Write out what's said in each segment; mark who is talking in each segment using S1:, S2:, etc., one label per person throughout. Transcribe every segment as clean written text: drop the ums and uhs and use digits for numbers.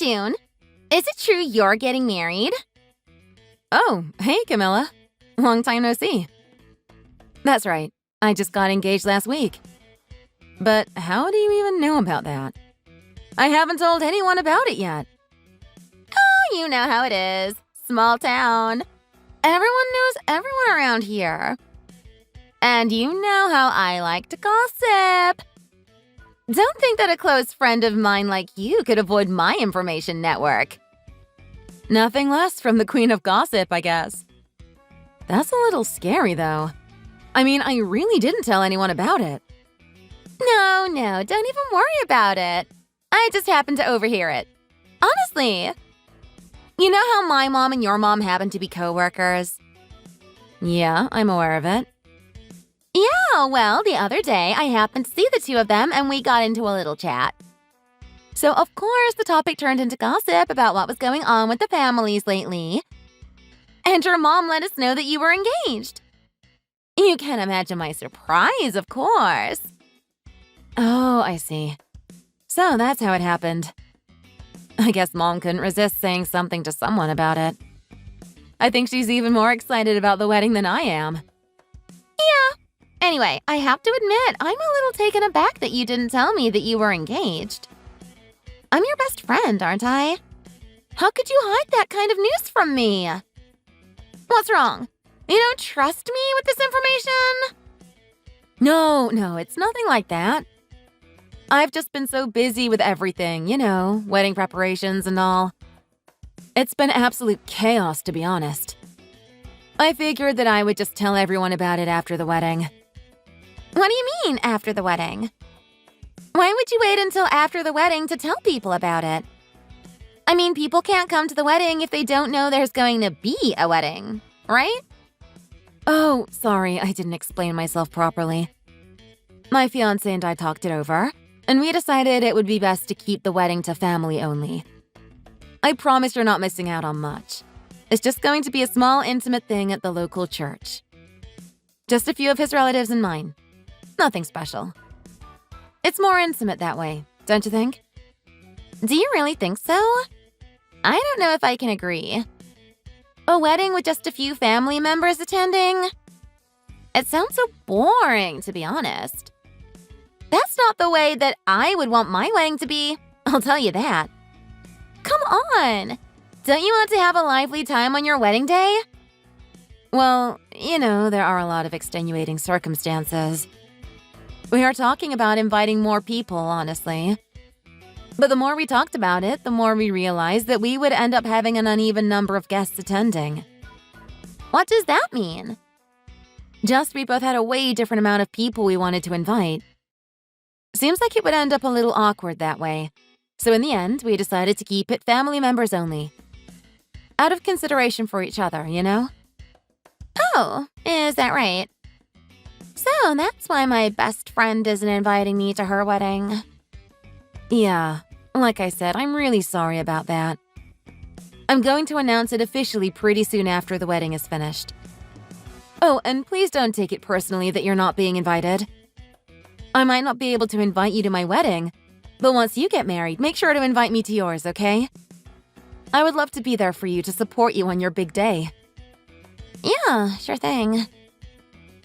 S1: June. Is it true you're getting married?
S2: Oh, hey, Camilla. Long time no see. That's right. I just got engaged last week. But how do you even know about that? I haven't told anyone about it yet.
S1: Oh, you know how it is. Small town. Everyone knows everyone around here. And you know how I like to gossip. Don't think that a close friend of mine like you could avoid my information network.
S2: Nothing less from the queen of gossip, I guess. That's a little scary, though. I mean, I really didn't tell anyone about it.
S1: No, don't even worry about it. I just happened to overhear it. Honestly. You know how my mom and your mom happen to be co-workers?
S2: Yeah, I'm aware of it.
S1: Yeah, well, the other day I happened to see the two of them and we got into a little chat. So, of course, the topic turned into gossip about what was going on with the families lately. And your mom let us know that you were engaged. You can imagine my surprise, of course.
S2: Oh, I see. So that's how it happened. I guess Mom couldn't resist saying something to someone about it. I think she's even more excited about the wedding than I am.
S1: Yeah. Anyway, I have to admit, I'm a little taken aback that you didn't tell me that you were engaged. I'm your best friend, aren't I? How could you hide that kind of news from me? What's wrong? You don't trust me with this information?
S2: No, it's nothing like that. I've just been so busy with everything, wedding preparations and all. It's been absolute chaos, to be honest. I figured that I would just tell everyone about it after the wedding.
S1: What do you mean, after the wedding? Why would you wait until after the wedding to tell people about it? I mean, people can't come to the wedding if they don't know there's going to be a wedding, right?
S2: Oh, sorry, I didn't explain myself properly. My fiancé and I talked it over, and we decided it would be best to keep the wedding to family only. I promise you're not missing out on much. It's just going to be a small, intimate thing at the local church. Just a few of his relatives and mine. Nothing special. It's more intimate that way, don't you think?
S1: Do you really think so? I don't know if I can agree. A wedding with just a few family members attending? It sounds so boring, to be honest. That's not the way that I would want my wedding to be, I'll tell you that. Come on! Don't you want to have a lively time on your wedding day?
S2: Well, there are a lot of extenuating circumstances. We are talking about inviting more people, honestly. But the more we talked about it, the more we realized that we would end up having an uneven number of guests attending.
S1: What does that mean?
S2: Just we both had a way different amount of people we wanted to invite. Seems like it would end up a little awkward that way. So in the end, we decided to keep it family members only. Out of consideration for each other,
S1: Oh, is that right? So that's why my best friend isn't inviting me to her wedding.
S2: Yeah, like I said, I'm really sorry about that. I'm going to announce it officially pretty soon after the wedding is finished. Oh, and please don't take it personally that you're not being invited. I might not be able to invite you to my wedding, but once you get married, make sure to invite me to yours, okay? I would love to be there for you to support you on your big day.
S1: Yeah, sure thing.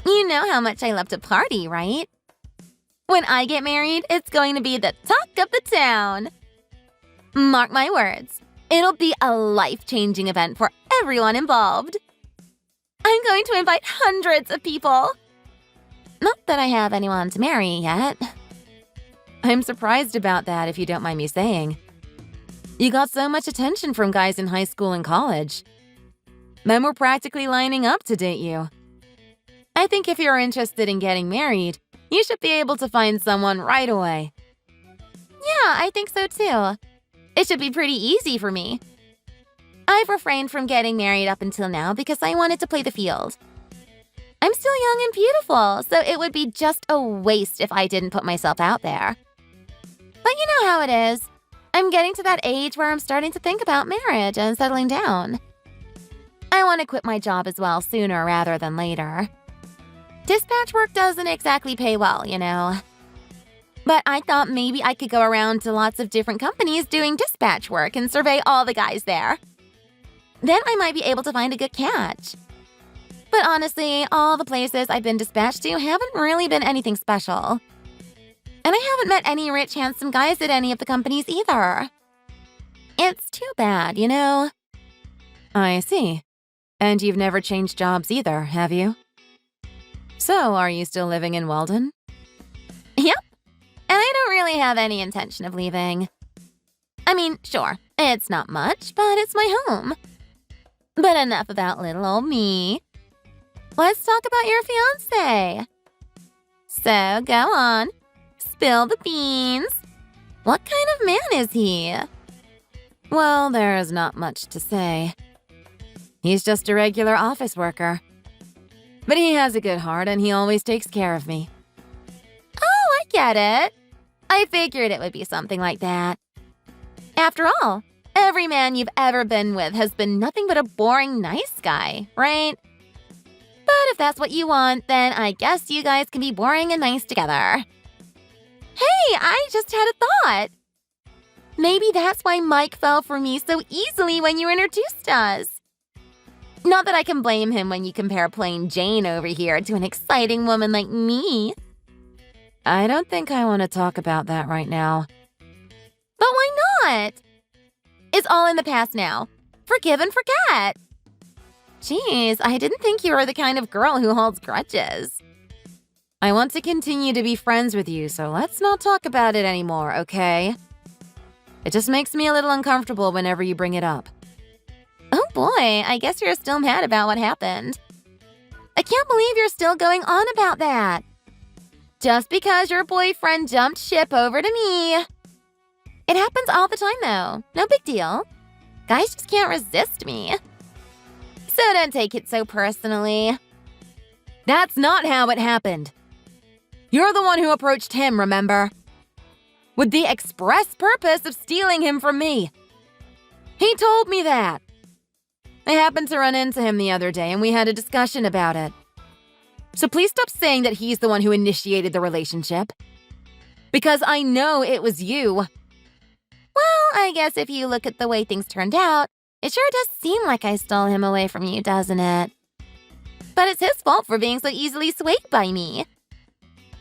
S1: You know how much I love to party, right? When I get married, it's going to be the talk of the town. Mark my words, it'll be a life-changing event for everyone involved. I'm going to invite hundreds of people. Not that I have anyone to marry yet.
S2: I'm surprised about that, if you don't mind me saying. You got so much attention from guys in high school and college. Men were practically lining up to date you. I think if you're interested in getting married, you should be able to find someone right away.
S1: Yeah, I think so too. It should be pretty easy for me. I've refrained from getting married up until now because I wanted to play the field. I'm still young and beautiful, so it would be just a waste if I didn't put myself out there. But you know how it is. I'm getting to that age where I'm starting to think about marriage and settling down. I want to quit my job as well sooner rather than later. Dispatch work doesn't exactly pay well, But I thought maybe I could go around to lots of different companies doing dispatch work and survey all the guys there. Then I might be able to find a good catch. But honestly, all the places I've been dispatched to haven't really been anything special. And I haven't met any rich, handsome guys at any of the companies either. It's too bad, you know?
S2: I see. And you've never changed jobs either, have you? So, are you still living in Weldon?
S1: Yep. And I don't really have any intention of leaving. I mean, sure, it's not much, but it's my home. But enough about little old me. Let's talk about your fiancé. So, go on. Spill the beans. What kind of man is he?
S2: Well, there's not much to say. He's just a regular office worker. But he has a good heart and he always takes care of me.
S1: Oh, I get it. I figured it would be something like that. After all, every man you've ever been with has been nothing but a boring nice guy, right? But if that's what you want, then I guess you guys can be boring and nice together. Hey, I just had a thought. Maybe that's why Mike fell for me so easily when you introduced us. Not that I can blame him when you compare plain Jane over here to an exciting woman like me.
S2: I don't think I want to talk about that right now.
S1: But why not? It's all in the past now. Forgive and forget. Jeez, I didn't think you were the kind of girl who holds grudges.
S2: I want to continue to be friends with you, so let's not talk about it anymore, okay? It just makes me a little uncomfortable whenever you bring it up.
S1: Oh boy, I guess you're still mad about what happened. I can't believe you're still going on about that. Just because your boyfriend jumped ship over to me. It happens all the time though, no big deal. Guys just can't resist me. So don't take it so personally.
S2: That's not how it happened. You're the one who approached him, remember? With the express purpose of stealing him from me. He told me that. I happened to run into him the other day and we had a discussion about it. So please stop saying that he's the one who initiated the relationship. Because I know it was you.
S1: Well, I guess if you look at the way things turned out, it sure does seem like I stole him away from you, doesn't it? But it's his fault for being so easily swayed by me.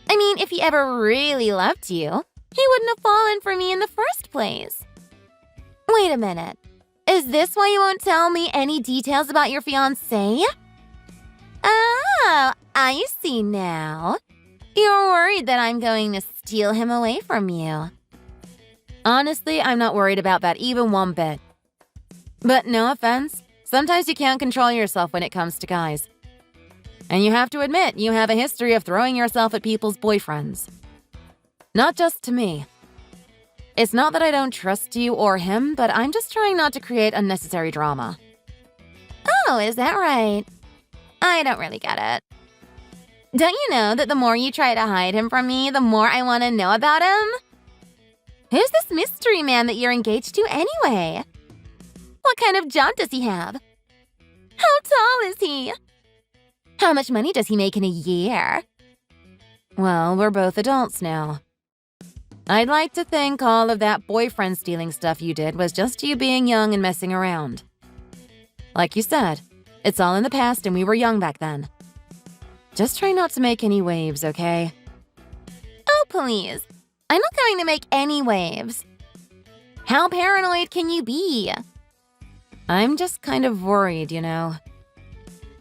S1: I mean, if he ever really loved you, he wouldn't have fallen for me in the first place. Wait a minute. Is this why you won't tell me any details about your fiancé? Oh, I see now. You're worried that I'm going to steal him away from you.
S2: Honestly, I'm not worried about that even one bit. But no offense, sometimes you can't control yourself when it comes to guys. And you have to admit, you have a history of throwing yourself at people's boyfriends. Not just to me. It's not that I don't trust you or him, but I'm just trying not to create unnecessary drama.
S1: Oh, is that right? I don't really get it. Don't you know that the more you try to hide him from me, the more I want to know about him? Who's this mystery man that you're engaged to anyway? What kind of job does he have? How tall is he? How much money does he make in a year?
S2: Well, we're both adults now. I'd like to think all of that boyfriend-stealing stuff you did was just you being young and messing around. Like you said, it's all in the past and we were young back then. Just try not to make any waves, okay?
S1: Oh, please. I'm not going to make any waves. How paranoid can you be?
S2: I'm just kind of worried, you know.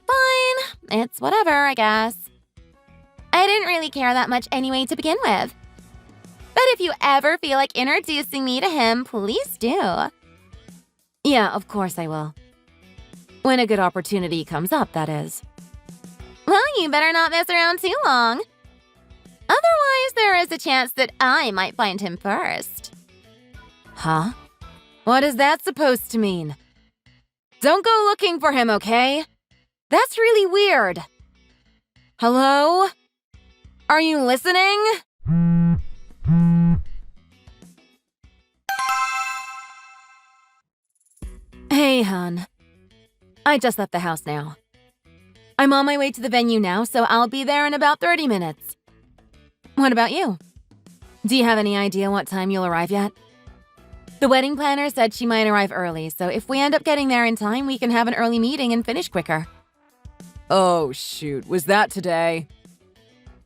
S1: Fine. It's whatever, I guess. I didn't really care that much anyway to begin with. But if you ever feel like introducing me to him, please do.
S2: Yeah, of course I will. When a good opportunity comes up, that is.
S1: Well, you better not mess around too long. Otherwise, there is a chance that I might find him first.
S2: Huh? What is that supposed to mean? Don't go looking for him, okay? That's really weird. Hello? Are you listening? Hey, hon. I just left the house now. I'm on my way to the venue now, so I'll be there in about 30 minutes. What about you? Do you have any idea what time you'll arrive yet? The wedding planner said she might arrive early, so if we end up getting there in time, we can have an early meeting and finish quicker.
S3: Oh, shoot. Was that today?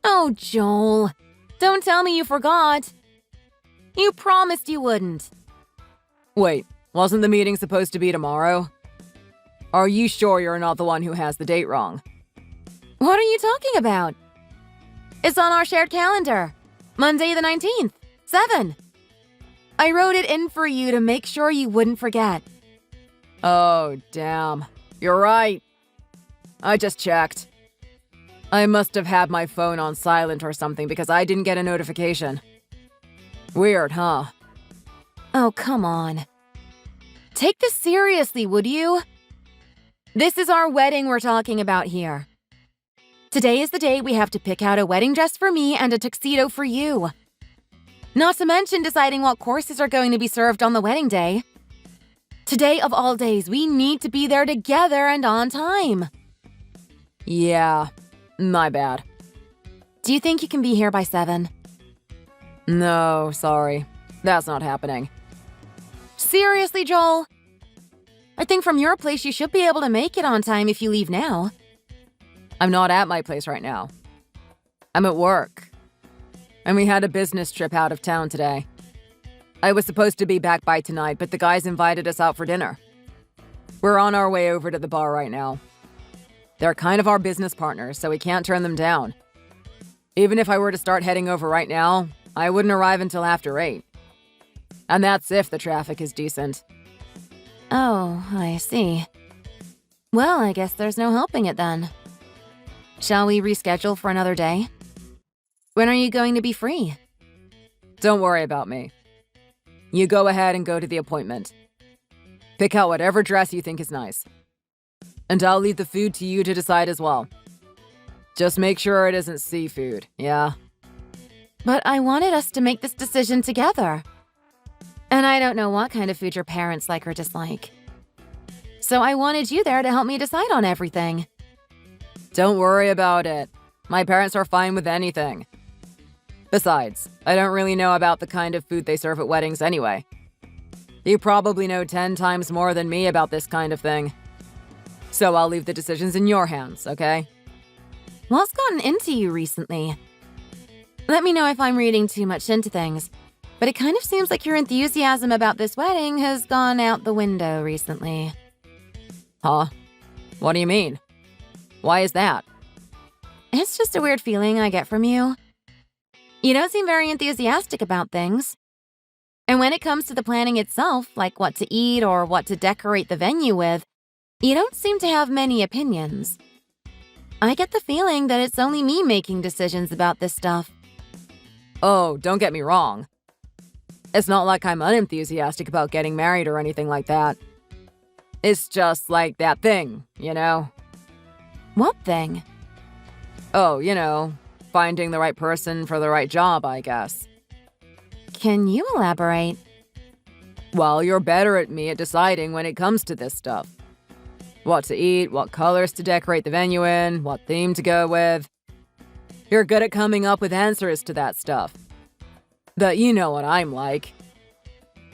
S2: Oh, Joel. Don't tell me you forgot. You promised you wouldn't.
S3: Wait, wasn't the meeting supposed to be tomorrow? Are you sure you're not the one who has the date wrong?
S2: What are you talking about? It's on our shared calendar. Monday the 19th, 7. I wrote it in for you to make sure you wouldn't forget.
S3: Oh, damn. You're right. I just checked. I must have had my phone on silent or something because I didn't get a notification. Weird, huh?
S2: Oh, come on. Take this seriously, would you? This is our wedding we're talking about here. Today is the day we have to pick out a wedding dress for me and a tuxedo for you. Not to mention deciding what courses are going to be served on the wedding day. Today of all days, we need to be there together and on time.
S3: Yeah, my bad.
S2: Do you think you can be here by 7?
S3: No, sorry. That's not happening.
S2: Seriously, Joel? I think from your place you should be able to make it on time if you leave now.
S3: I'm not at my place right now. I'm at work. And we had a business trip out of town today. I was supposed to be back by tonight, but the guys invited us out for dinner. We're on our way over to the bar right now. They're kind of our business partners, so we can't turn them down. Even if I were to start heading over right now, I wouldn't arrive until after 8. And that's if the traffic is decent.
S2: Oh, I see. Well, I guess there's no helping it then. Shall we reschedule for another day? When are you going to be free?
S3: Don't worry about me. You go ahead and go to the appointment. Pick out whatever dress you think is nice. And I'll leave the food to you to decide as well. Just make sure it isn't seafood, yeah?
S2: But I wanted us to make this decision together. And I don't know what kind of food your parents like or dislike. So I wanted you there to help me decide on everything.
S3: Don't worry about it. My parents are fine with anything. Besides, I don't really know about the kind of food they serve at weddings anyway. You probably know 10 times more than me about this kind of thing. So I'll leave the decisions in your hands, okay?
S2: What's gotten into you recently? Let me know if I'm reading too much into things, but it kind of seems like your enthusiasm about this wedding has gone out the window recently.
S3: Huh? What do you mean? Why is that?
S2: It's just a weird feeling I get from you. You don't seem very enthusiastic about things. And when it comes to the planning itself, like what to eat or what to decorate the venue with, you don't seem to have many opinions. I get the feeling that it's only me making decisions about this stuff.
S3: Oh, don't get me wrong. It's not like I'm unenthusiastic about getting married or anything like that. It's just like that thing, you know?
S2: What thing?
S3: Oh, you know, finding the right person for the right job, I guess.
S2: Can you elaborate?
S3: Well, you're better at me at deciding when it comes to this stuff. What to eat, what colors to decorate the venue in, what theme to go with. You're good at coming up with answers to that stuff. But you know what I'm like.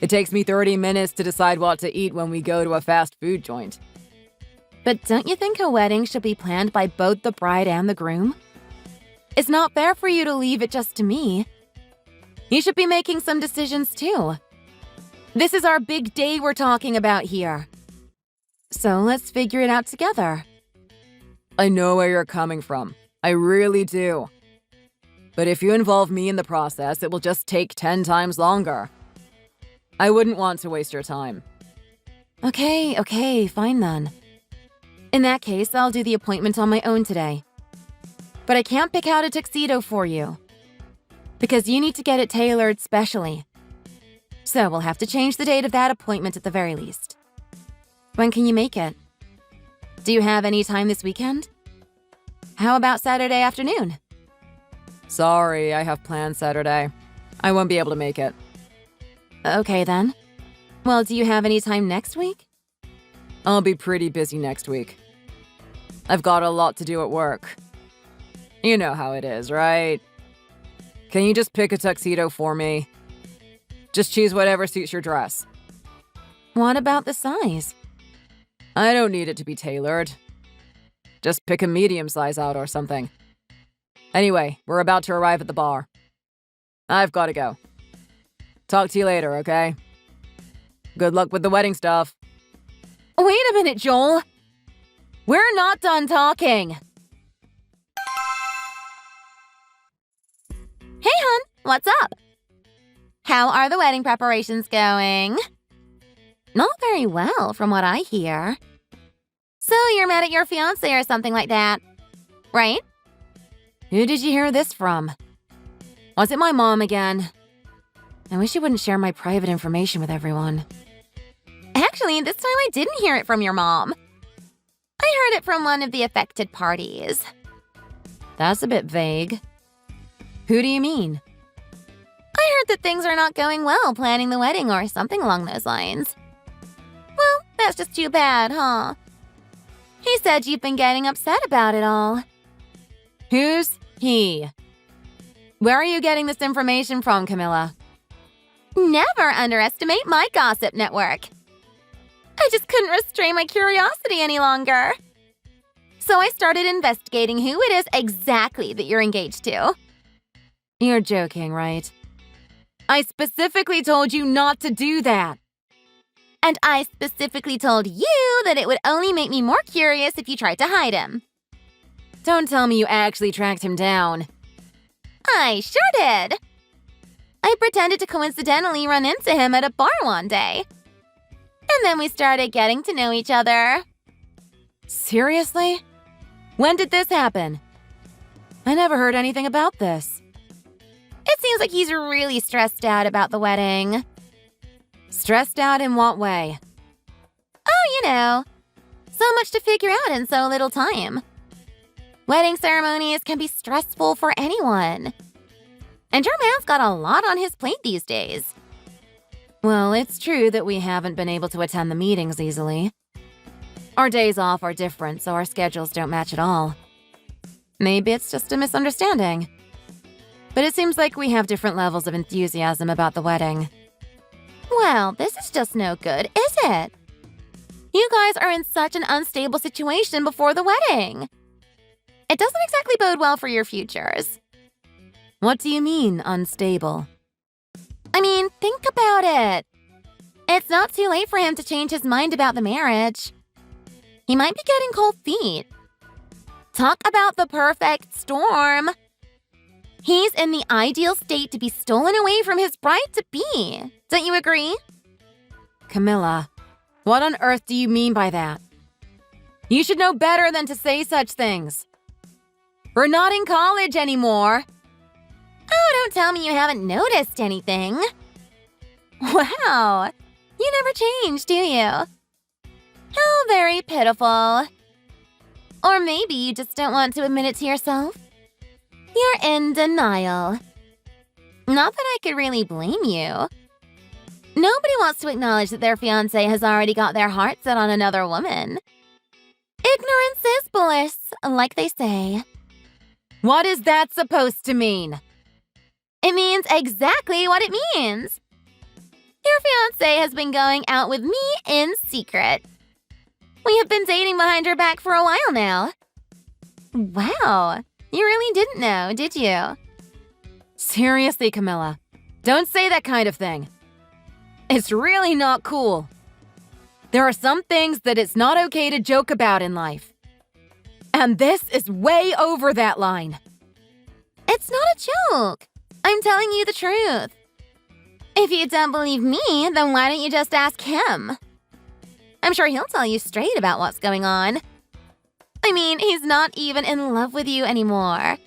S3: It takes me 30 minutes to decide what to eat when we go to a fast food joint.
S2: But don't you think a wedding should be planned by both the bride and the groom? It's not fair for you to leave it just to me. You should be making some decisions too. This is our big day we're talking about here. So let's figure it out together.
S3: I know where you're coming from. I really do. But if you involve me in the process, it will just take 10 times longer. I wouldn't want to waste your time.
S2: Okay, fine then. In that case, I'll do the appointment on my own today. But I can't pick out a tuxedo for you, because you need to get it tailored specially. So we'll have to change the date of that appointment at the very least. When can you make it? Do you have any time this weekend? How about Saturday afternoon?
S3: Sorry, I have plans Saturday. I won't be able to make it.
S2: Okay then. Well, do you have any time next week?
S3: I'll be pretty busy next week. I've got a lot to do at work. You know how it is, right? Can you just pick a tuxedo for me? Just choose whatever suits your dress.
S2: What about the size?
S3: I don't need it to be tailored. Just pick a medium size out or something. Anyway, we're about to arrive at the bar. I've got to go. Talk to you later, okay? Good luck with the wedding stuff.
S2: Wait a minute, Joel. We're not done talking.
S1: Hey, hon, what's up? How are the wedding preparations going? Not very well, from what I hear. So you're mad at your fiancé or something like that, right?
S2: Who did you hear this from? Was it my mom again? I wish you wouldn't share my private information with everyone.
S1: Actually, this time I didn't hear it from your mom. I heard it from one of the affected parties.
S2: That's a bit vague. Who do you mean?
S1: I heard that things are not going well planning the wedding or something along those lines. Well, that's just too bad, huh? He said you've been getting upset about it all.
S2: Who's he? Where are you getting this information from, Camilla?
S1: Never underestimate my gossip network. I just couldn't restrain my curiosity any longer. So I started investigating who it is exactly that you're engaged to.
S2: You're joking, right? I specifically told you not to do that.
S1: And I specifically told you that it would only make me more curious if you tried to hide him.
S2: Don't tell me you actually tracked him down.
S1: I sure did. I pretended to coincidentally run into him at a bar one day. And then we started getting to know each other.
S2: Seriously? When did this happen? I never heard anything about this.
S1: It seems like he's really stressed out about the wedding.
S2: Stressed out in what way?
S1: Oh, you know. So much to figure out in so little time. Wedding ceremonies can be stressful for anyone. And your man's got a lot on his plate these days.
S2: Well, it's true that we haven't been able to attend the meetings easily. Our days off are different, so our schedules don't match at all. Maybe it's just a misunderstanding. But it seems like we have different levels of enthusiasm about the wedding.
S1: Well, this is just no good, is it? You guys are in such an unstable situation before the wedding. It doesn't exactly bode well for your futures.
S2: What do you mean, unstable?
S1: I mean, think about it. It's not too late for him to change his mind about the marriage. He might be getting cold feet. Talk about the perfect storm. He's in the ideal state to be stolen away from his bride-to-be. Don't you agree?
S2: Camilla, what on earth do you mean by that? You should know better than to say such things. We're not in college anymore.
S1: Oh, don't tell me you haven't noticed anything. Wow, you never change, do you? How very pitiful. Or maybe you just don't want to admit it to yourself. You're in denial. Not that I could really blame you. Nobody wants to acknowledge that their fiancé has already got their heart set on another woman. Ignorance is bliss, like they say.
S2: What is that supposed to mean?
S1: It means exactly what it means. Your fiancé has been going out with me in secret. We have been dating behind her back for a while now. Wow, you really didn't know, did you?
S2: Seriously, Camilla, don't say that kind of thing. It's really not cool. There are some things that it's not okay to joke about in life. And this is way over that line.
S1: It's not a joke. I'm telling you the truth. If you don't believe me, then why don't you just ask him? I'm sure he'll tell you straight about what's going on. I mean, he's not even in love with you anymore. I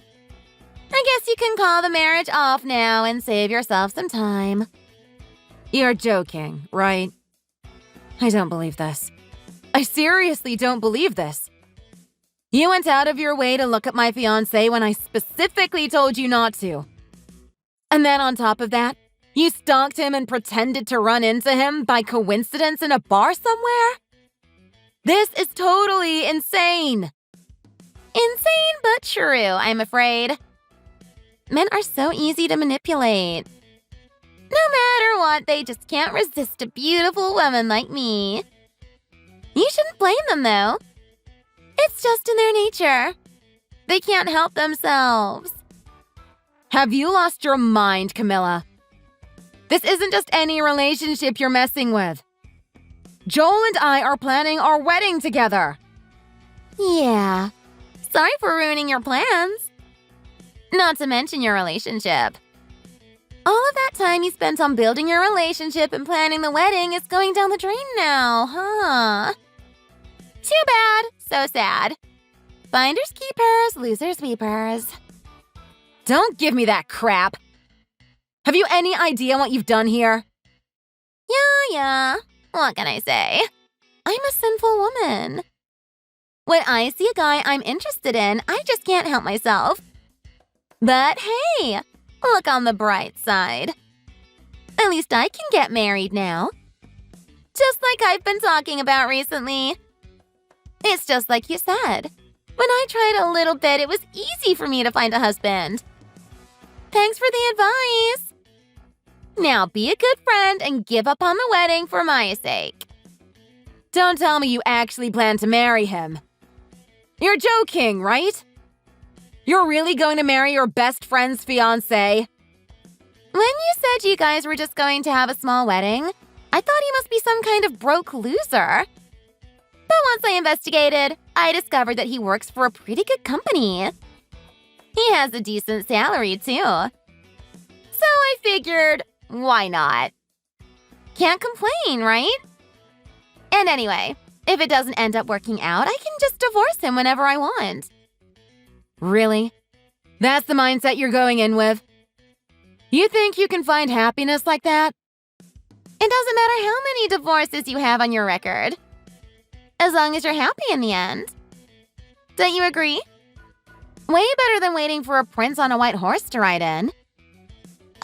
S1: guess you can call the marriage off now and save yourself some time.
S2: You're joking, right? I don't believe this. I seriously don't believe this. You went out of your way to look at my fiancé when I specifically told you not to. And then on top of that, you stalked him and pretended to run into him by coincidence in a bar somewhere? This is totally insane.
S1: Insane but true, I'm afraid. Men are so easy to manipulate. No matter what, they just can't resist a beautiful woman like me. You shouldn't blame them, though. It's just in their nature. They can't help themselves.
S2: Have you lost your mind, Camilla? This isn't just any relationship you're messing with. Joel and I are planning our wedding together.
S1: Yeah. Sorry for ruining your plans. Not to mention your relationship. All of that time you spent on building your relationship and planning the wedding is going down the drain now, huh? Too bad. So sad. Finders keepers, losers weepers.
S2: Don't give me that crap. Have you any idea what you've done here?
S1: Yeah. What can I say? I'm a sinful woman. When I see a guy I'm interested in, I just can't help myself. But hey, look on the bright side. At least I can get married now. Just like I've been talking about recently. It's just like you said. When I tried a little bit, it was easy for me to find a husband. Thanks for the advice. Now be a good friend and give up on the wedding for my sake.
S2: Don't tell me you actually plan to marry him. You're joking, right? You're really going to marry your best friend's fiancé?
S1: When you said you guys were just going to have a small wedding, I thought he must be some kind of broke loser. But once I investigated, I discovered that he works for a pretty good company. He has a decent salary, too. So I figured, why not? Can't complain, right? And anyway, if it doesn't end up working out, I can just divorce him whenever I want.
S2: Really? That's the mindset you're going in with? You think you can find happiness like that?
S1: It doesn't matter how many divorces you have on your record, as long as you're happy in the end. Don't you agree? Way better than waiting for a prince on a white horse to ride in.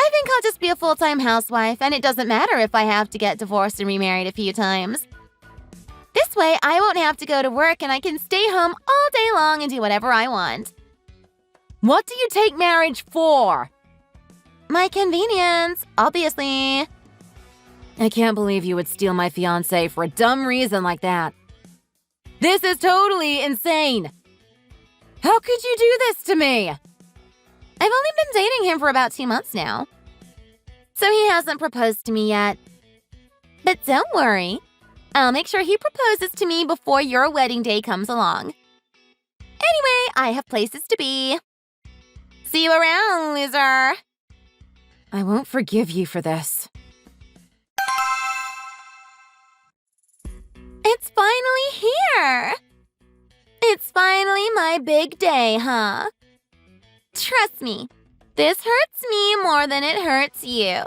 S1: I think I'll just be a full-time housewife, and it doesn't matter if I have to get divorced and remarried a few times. This way, I won't have to go to work and I can stay home all day long and do whatever I want.
S2: What do you take marriage for?
S1: My convenience, obviously.
S2: I can't believe you would steal my fiancé for a dumb reason like that. This is totally insane. How could you do this to me?
S1: I've only been dating him for about 2 months now. So he hasn't proposed to me yet. But don't worry. I'll make sure he proposes to me before your wedding day comes along. Anyway, I have places to be. See you around, loser.
S2: I won't forgive you for this.
S1: It's finally here. It's finally my big day, huh? Trust me, this hurts me more than it hurts you.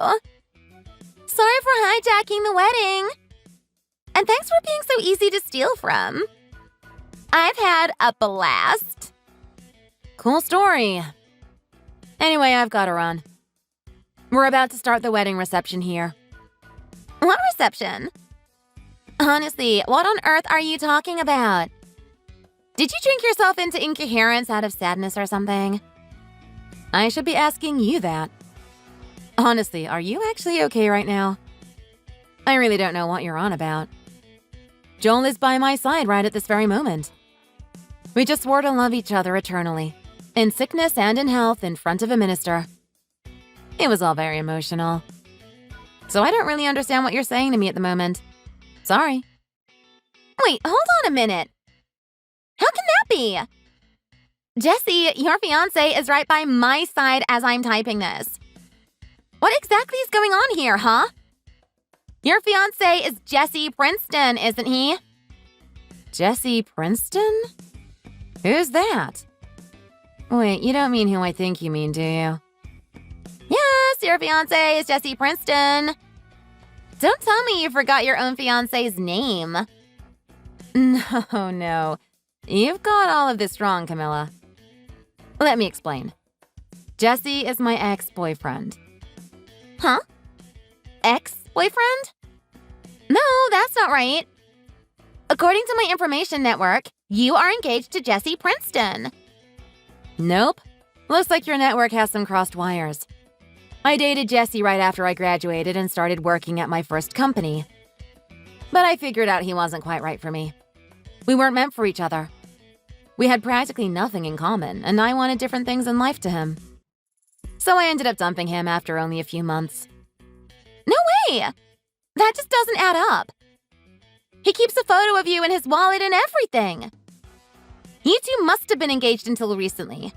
S1: Sorry for hijacking the wedding. And thanks for being so easy to steal from. I've had a blast.
S2: Cool story. Anyway, I've got to run. We're about to start the wedding reception here.
S1: What reception? Honestly, what on earth are you talking about? Did you drink yourself into incoherence out of sadness or something?
S2: I should be asking you that. Honestly, are you actually okay right now? I really don't know what you're on about. Joel is by my side right at this very moment. We just swore to love each other eternally, in sickness and in health, in front of a minister. It was all very emotional. So I don't really understand what you're saying to me at the moment. Sorry.
S1: Wait, hold on a minute. How can that be? Jesse, your fiancé is right by my side as I'm typing this. What exactly is going on here, huh? Your fiancé is Jesse Princeton, isn't he?
S2: Jesse Princeton? Who's that? Wait, you don't mean who I think you mean, do you?
S1: Yes, your fiancé is Jesse Princeton. Don't tell me you forgot your own fiancé's name.
S2: No. You've got all of this wrong, Camilla. Let me explain. Jesse is my ex-boyfriend.
S1: Huh? Ex-boyfriend? No, that's not right. According to my information network, you are engaged to Jesse Princeton.
S2: Nope. Looks like your network has some crossed wires. I dated Jesse right after I graduated and started working at my first company. But I figured out he wasn't quite right for me. We weren't meant for each other. We had practically nothing in common, and I wanted different things in life to him. So I ended up dumping him after only a few months.
S1: No way! That just doesn't add up. He keeps a photo of you in his wallet and everything. You two must have been engaged until recently.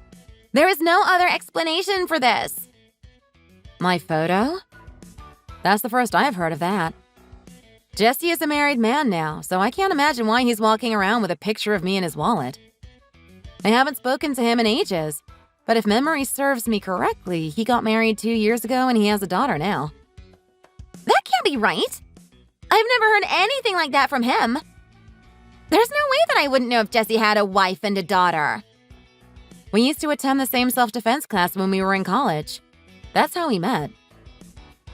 S1: There is no other explanation for this.
S2: My photo? That's the first I've heard of that. Jesse is a married man now, so I can't imagine why he's walking around with a picture of me in his wallet. I haven't spoken to him in ages, but if memory serves me correctly, he got married 2 years ago and he has a daughter now.
S1: That can't be right. I've never heard anything like that from him. There's no way that I wouldn't know if Jesse had a wife and a daughter.
S2: We used to attend the same self-defense class when we were in college. That's how we met.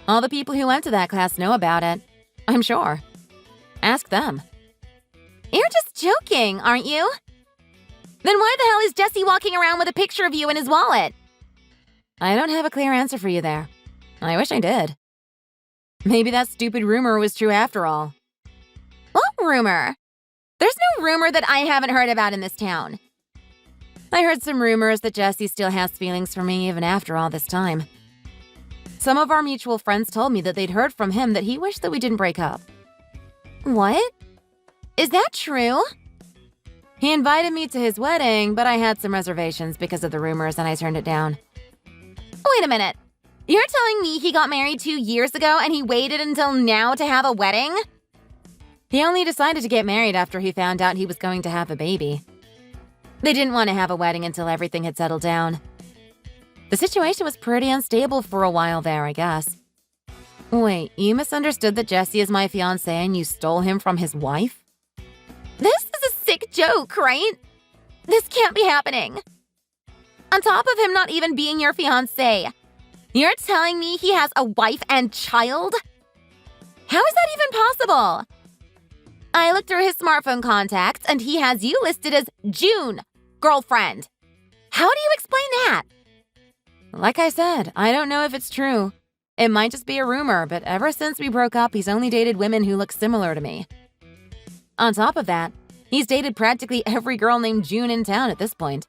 S2: All the people who went to that class know about it, I'm sure. Ask them.
S1: You're just joking, aren't you? Then why the hell is Jesse walking around with a picture of you in his wallet?
S2: I don't have a clear answer for you there. I wish I did. Maybe that stupid rumor was true after all.
S1: What rumor? There's no rumor that I haven't heard about in this town.
S2: I heard some rumors that Jesse still has feelings for me even after all this time. Some of our mutual friends told me that they'd heard from him that he wished that we didn't break up.
S1: What? Is that true?
S2: He invited me to his wedding, but I had some reservations because of the rumors and I turned it down.
S1: Wait a minute. You're telling me he got married 2 years ago and he waited until now to have a wedding?
S2: He only decided to get married after he found out he was going to have a baby. They didn't want to have a wedding until everything had settled down. The situation was pretty unstable for a while there, I guess. Wait, you misunderstood that Jesse is my fiancé and you stole him from his wife?
S1: This is a sick joke, right? This can't be happening. On top of him not even being your fiancé, you're telling me he has a wife and child? How is that even possible? I looked through his smartphone contacts and he has you listed as June, girlfriend. How do you explain that?
S2: Like I said, I don't know if it's true. It might just be a rumor, but ever since we broke up, he's only dated women who look similar to me. On top of that, he's dated practically every girl named June in town at this point.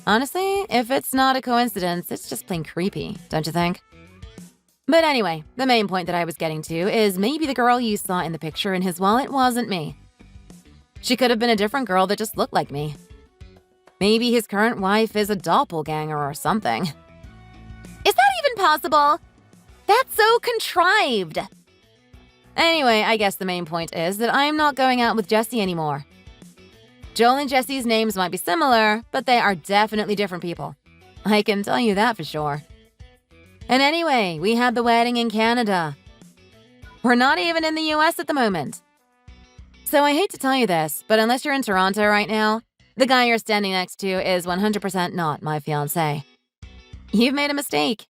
S2: Honestly, if it's not a coincidence, it's just plain creepy, don't you think? But anyway, the main point that I was getting to is maybe the girl you saw in the picture in his wallet wasn't me. She could have been a different girl that just looked like me. Maybe his current wife is a doppelganger or something.
S1: Is that even possible? That's so contrived.
S2: Anyway, I guess the main point is that I'm not going out with Jesse anymore. Joel and Jesse's names might be similar, but they are definitely different people. I can tell you that for sure. And anyway, we had the wedding in Canada. We're not even in the US at the moment. So I hate to tell you this, but unless you're in Toronto right now, the guy you're standing next to is 100% not my fiancé. You've made a mistake.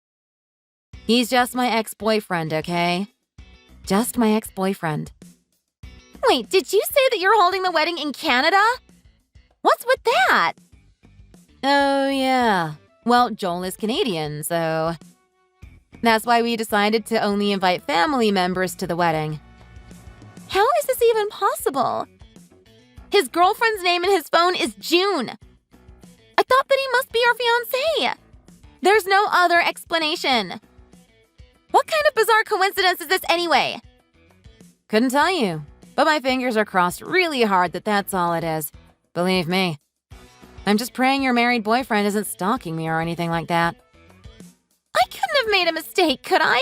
S2: He's just my ex-boyfriend, okay? Just my ex-boyfriend.
S1: Wait, did you say that you're holding the wedding in Canada? What's with that?
S2: Oh, yeah. Well, Joel is Canadian, so that's why we decided to only invite family members to the wedding.
S1: How is this even possible? His girlfriend's name in his phone is June. I thought that he must be your fiancé. There's no other explanation. What kind of bizarre coincidence is this anyway?
S2: Couldn't tell you, but my fingers are crossed really hard that that's all it is. Believe me. I'm just praying your married boyfriend isn't stalking me or anything like that.
S1: I couldn't have made a mistake, could I?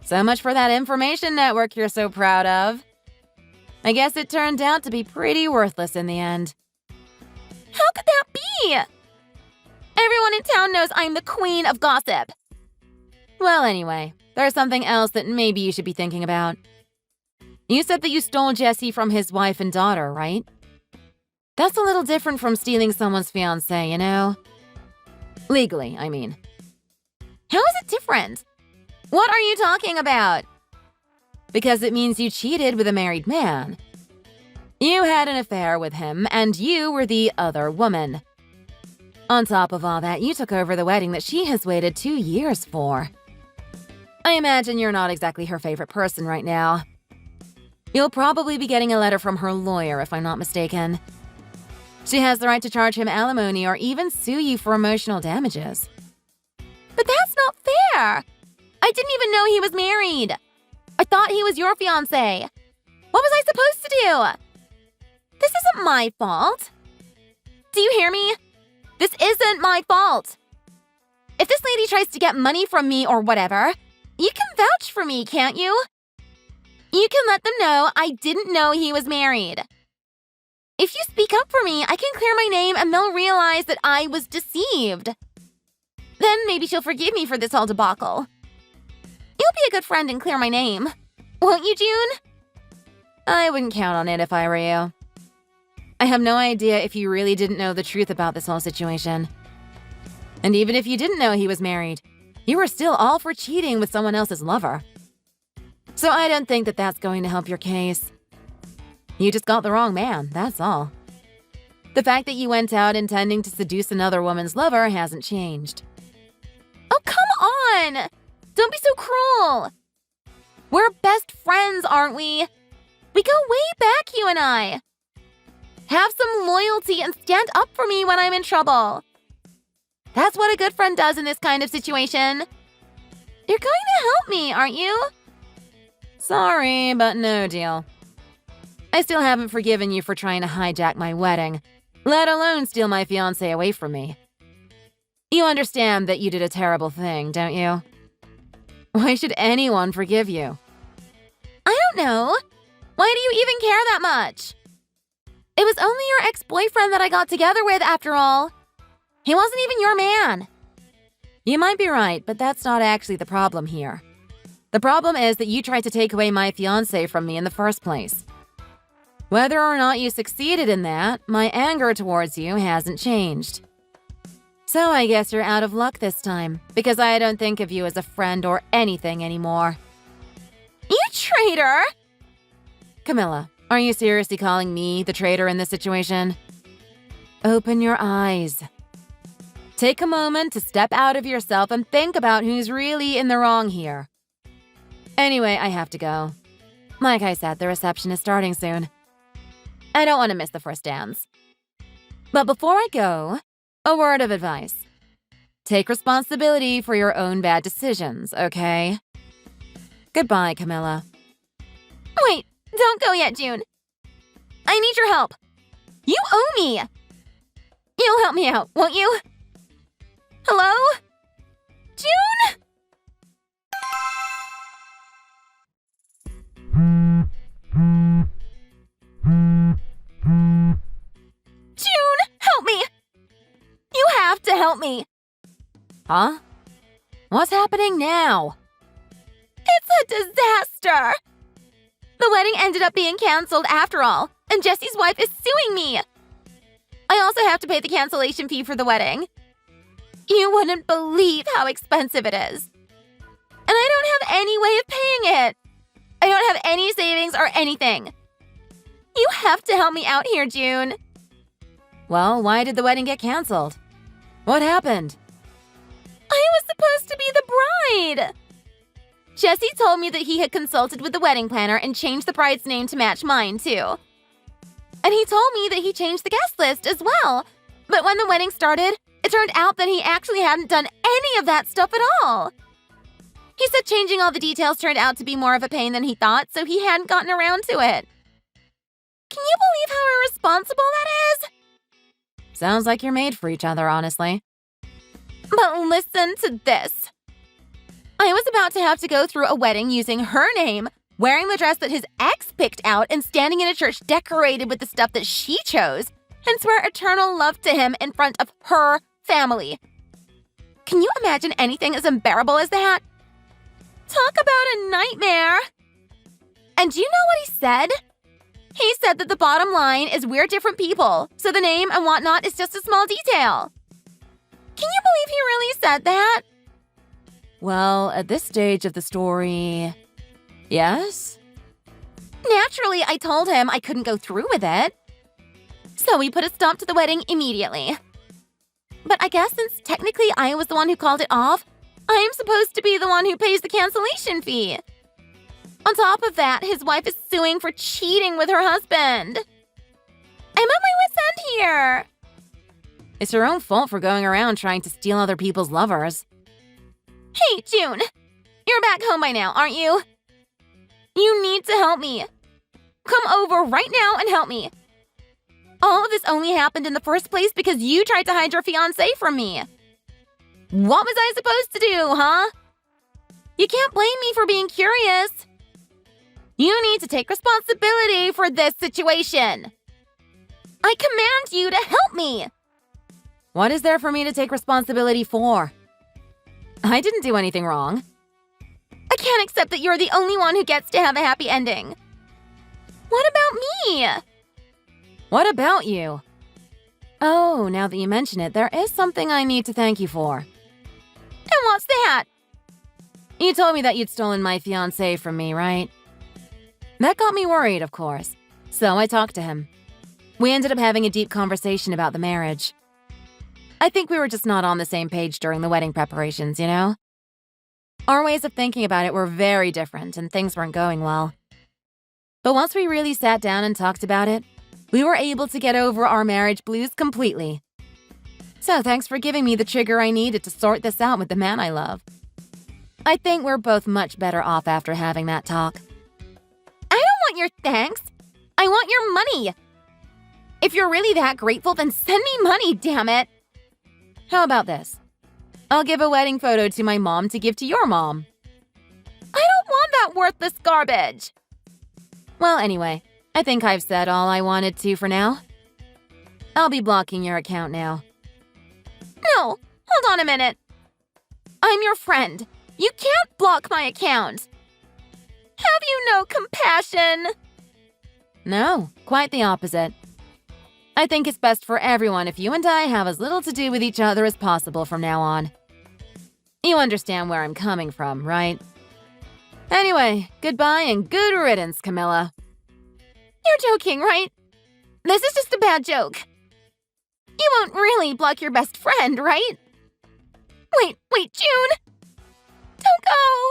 S2: So much for that information network you're so proud of. I guess it turned out to be pretty worthless in the end.
S1: How could that be? Everyone in town knows I'm the queen of gossip.
S2: Well, anyway, there's something else that maybe you should be thinking about. You said that you stole Jesse from his wife and daughter, right? That's a little different from stealing someone's fiancé, you know? Legally, I mean.
S1: How is it different? What are you talking about?
S2: Because it means you cheated with a married man. You had an affair with him, and you were the other woman. On top of all that, you took over the wedding that she has waited 2 years for. I imagine you're not exactly her favorite person right now. You'll probably be getting a letter from her lawyer, if I'm not mistaken. She has the right to charge him alimony or even sue you for emotional damages.
S1: But that's not fair! I didn't even know he was married! I thought he was your fiancé! What was I supposed to do? This isn't my fault! Do you hear me? This isn't my fault! If this lady tries to get money from me or whatever, you can vouch for me, can't you? You can let them know I didn't know he was married. If you speak up for me, I can clear my name and they'll realize that I was deceived. Then maybe she'll forgive me for this whole debacle. You'll be a good friend and clear my name. Won't you, June?
S2: I wouldn't count on it if I were you. I have no idea if you really didn't know the truth about this whole situation. And even if you didn't know he was married, you were still all for cheating with someone else's lover. So I don't think that that's going to help your case. You just got the wrong man, that's all. The fact that you went out intending to seduce another woman's lover hasn't changed.
S1: Oh, come on! Don't be so cruel! We're best friends, aren't we? We go way back, you and I. Have some loyalty and stand up for me when I'm in trouble. That's what a good friend does in this kind of situation. You're going to help me, aren't you?
S2: Sorry, but no deal. I still haven't forgiven you for trying to hijack my wedding, let alone steal my fiancé away from me. You understand that you did a terrible thing, don't you? Why should anyone forgive you?
S1: I don't know. Why do you even care that much? It was only your ex-boyfriend that I got together with, after all. He wasn't even your man.
S2: You might be right, but that's not actually the problem here. The problem is that you tried to take away my fiancé from me in the first place. Whether or not you succeeded in that, my anger towards you hasn't changed. So I guess you're out of luck this time, because I don't think of you as a friend or anything anymore.
S1: You traitor!
S2: Camilla, are you seriously calling me the traitor in this situation? Open your eyes. Take a moment to step out of yourself and think about who's really in the wrong here. Anyway, I have to go. Like I said, the reception is starting soon. I don't want to miss the first dance. But before I go, a word of advice. Take responsibility for your own bad decisions, okay? Goodbye, Camilla.
S1: Wait, don't go yet, June. I need your help. You owe me. You'll help me out, won't you? Hello? June? June, help me! You have to help me!
S2: Huh? What's happening now?
S1: It's a disaster! The wedding ended up being canceled after all, and Jesse's wife is suing me! I also have to pay the cancellation fee for the wedding. You wouldn't believe how expensive it is. And I don't have any way of paying it. I don't have any savings or anything. You have to help me out here, June.
S2: Well, why did the wedding get canceled? What happened?
S1: I was supposed to be the bride. Jesse told me that he had consulted with the wedding planner and changed the bride's name to match mine, too. And he told me that he changed the guest list as well. But when the wedding started, it turned out that he actually hadn't done any of that stuff at all. He said changing all the details turned out to be more of a pain than he thought, so he hadn't gotten around to it. Can you believe how irresponsible that is?
S2: Sounds like you're made for each other, honestly.
S1: But listen to this. I was about to have to go through a wedding using her name, wearing the dress that his ex picked out, and standing in a church decorated with the stuff that she chose, and swear eternal love to him in front of her family. Can you imagine anything as unbearable as that? Talk about a nightmare! And do you know what he said? He said that the bottom line is we're different people, so the name and whatnot is just a small detail. Can you believe he really said that?
S2: Well, at this stage of the story, yes?
S1: Naturally, I told him I couldn't go through with it. So we put a stop to the wedding immediately. But I guess since technically I was the one who called it off, I am supposed to be the one who pays the cancellation fee. On top of that, his wife is suing for cheating with her husband. I'm at my wit's end here.
S2: It's her own fault for going around trying to steal other people's lovers.
S1: Hey, June. You're back home by now, aren't you? You need to help me. Come over right now and help me. All of this only happened in the first place because you tried to hide your fiancé from me. What was I supposed to do, huh? You can't blame me for being curious. You need to take responsibility for this situation. I command you to help me.
S2: What is there for me to take responsibility for? I didn't do anything wrong.
S1: I can't accept that you're the only one who gets to have a happy ending. What about me?
S2: What about you? Oh, now that you mention it, there is something I need to thank you for.
S1: And what's that?
S2: You told me that you'd stolen my fiancé from me, right? That got me worried, of course. So I talked to him. We ended up having a deep conversation about the marriage. I think we were just not on the same page during the wedding preparations, you know? Our ways of thinking about it were very different and things weren't going well. But once we really sat down and talked about it, we were able to get over our marriage blues completely. So thanks for giving me the trigger I needed to sort this out with the man I love. I think we're both much better off after having that talk.
S1: I don't want your thanks. I want your money. If you're really that grateful, then send me money, damn it.
S2: How about this? I'll give a wedding photo to my mom to give to your mom.
S1: I don't want that worthless garbage.
S2: Well, anyway, I think I've said all I wanted to for now. I'll be blocking your account now.
S1: No, hold on a minute. I'm your friend. You can't block my account. Have you no compassion?
S2: No, quite the opposite. I think it's best for everyone if you and I have as little to do with each other as possible from now on. You understand where I'm coming from, right? Anyway, goodbye and good riddance, Camilla.
S1: You're joking, right? This is just a bad joke. You won't really block your best friend, right? Wait, June! Don't go!